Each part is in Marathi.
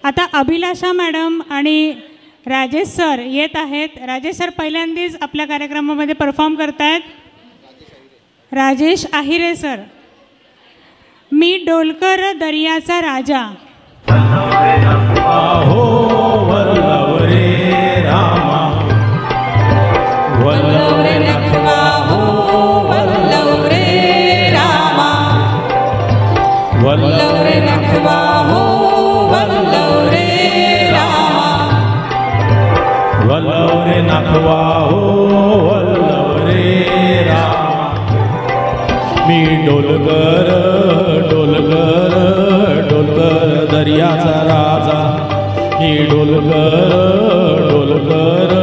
आता अभिलाषा मॅडम आणि राजेश सर येत आहेत। राजेश सर पहिल्यांदाच आपल्या कार्यक्रमामध्ये परफॉर्म करतायत। राजेश आहिरे सर, मी डोलकर दर्याचा राजा। हो वल्लव रे रामा, वल्लव रे नखवा हो वल्लव रे रामा, वल्लव रे नखवा हो वल्लव रे रामा, वल्लव रे नखवा हो वल्लव रे रामा। मी डोलकर डोलकर डोलकर दर्याचा राजा, मी डोलकर डोलकर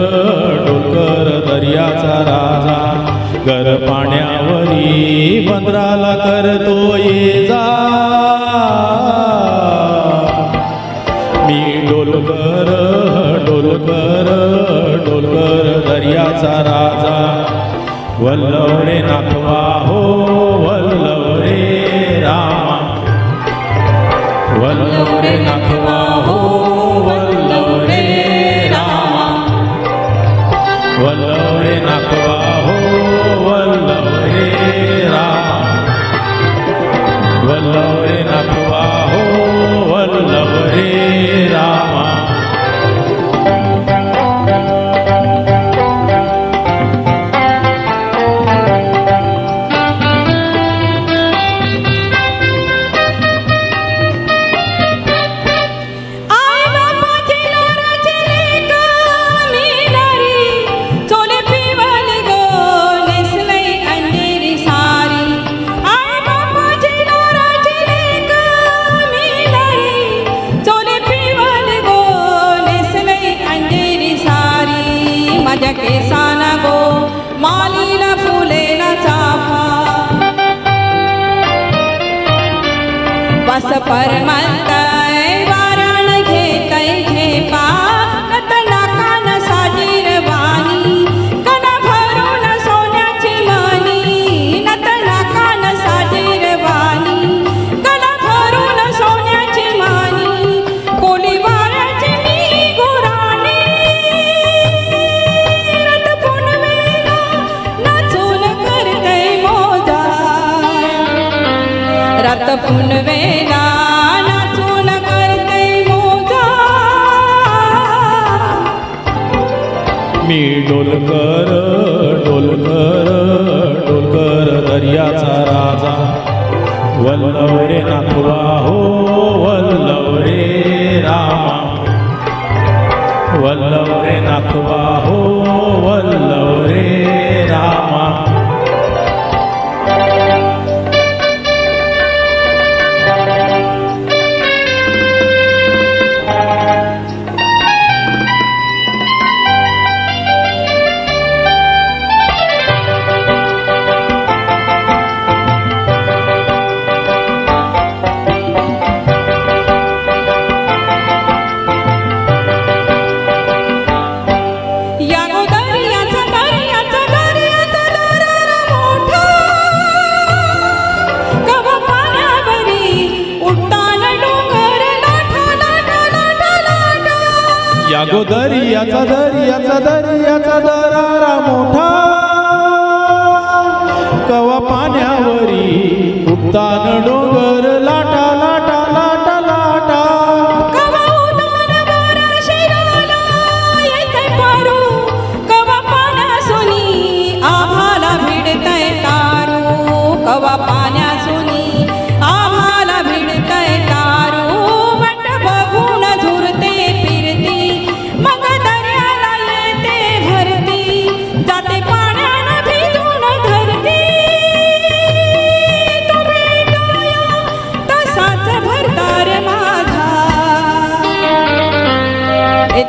डोलकर दर्याचा राजा। गर पाण्यावरी बंदराला करतो ये जा, मी डोलकर डोलकर डोलकर दर्याचा राजा। वल्लव रे नाखवा हो वल्लव रे रामा, वल्लव रे नाखवा हो वल्लव रे रामा, वल्लव रे नाखवा हो वल्लव रे रामा, वल्लव रे नाखवा हो वल्लव रे रामा। केसाना गो मालीला फुलेला चाफा, बस परमंतय वारण घेतय झेपा, नतना कान साजीर वाणी, कन भरून सोन्याची मणी, नतना कान साजीर वाणी, कन भरून सोन्याची मणी, कोली वाऱ्याची मी गुराणी, रत पुनवेला नाचून करते मोजा। मी डोलकर डोलकर डोलकर दर्याचा राजा। वल्लव रे नाखवा हो वल्लव रे रामा, वल्लव रे नाखवा हो वल्लव रे रामा। यागो दर्याचा दर्याचा दर्याचा दरारा मोठा, कवा पाण्यावरी उडतान डोंगर लाटा लाटा लाटा लाटा, कवा उदान वारा शिराला येते पारू, कवा पाण्यासुनी आम्हाला भिडतय तारू, कवा पाण्यासुनी आम्हाला भिडतय तारू, वाट बघून झुरते फिरती, मग दर्याला येते भरती, जाते पाण्यानं भिजून धरती, तो भेटाया तसाच भरतार माझा,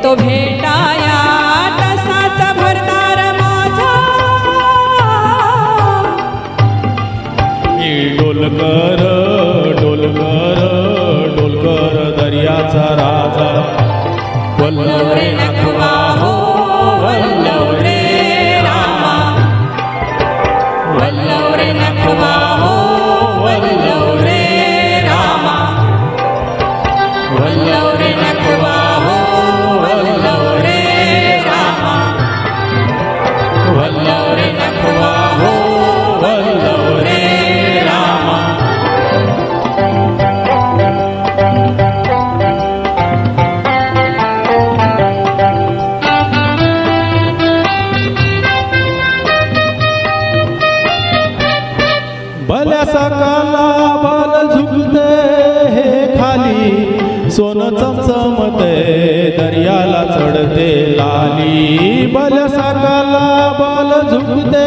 तो भेटाया तसाच भरतार माझा। मी डोलकर डोलकर डोलकर दर्याचा राजा। वल्लव रे नखवा हो वल्लव रे रामा, वल्लव रे नखवा हो वल्लव रे रामा, वल्लव रे नखवा सोन चमचमते दर्याला चढते लाली बल साकाला बाल झुकते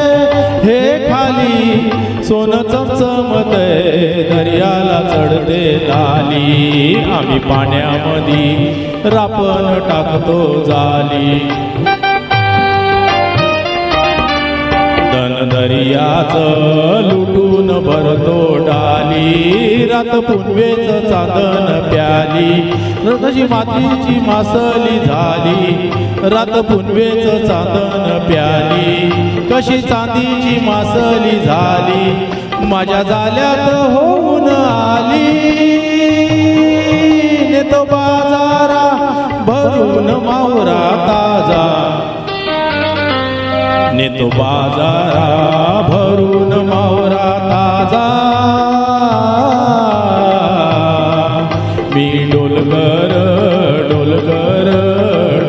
हे खाली सोन चमचमते दर्याला चढते लाली आम्ही पाण्यामध्ये रापण टाकतो जाली धन दर्याचं लुटून भरतो डाली रात पुनवेचं चांदण प्याली तशी मातीची मासली झाली रात पुनवेचं चांदण प्याली कशी चांदीची मासली झाली माझ्या जाल्यात होऊन आली नेतो बाजारा भरून मावरा ताजा नेतो बाजारा भरून मावरा ताजा मी डोलकर डोलकर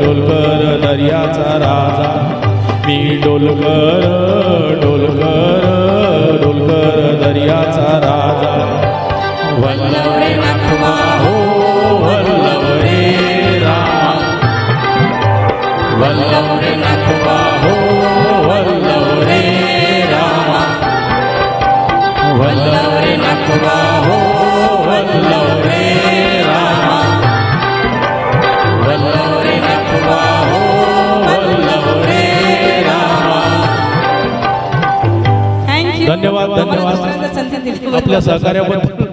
डोलकर दर्याचा राजा मी डोलकर डोलकर डोलकर दर्याचा राजा वल्लव रे नाखवा हो वल्लव रे रामा वल्लव रे नाखवा हो वल्लव रे रामा वल्लव रे नाखवा हो वल्लव रे रामा वल्लव रे नाखवा वल्लव रे रामा थँक्यू धन्यवाद, धन्यवाद. संधी दिली आपल्या सहकार्याबद्दल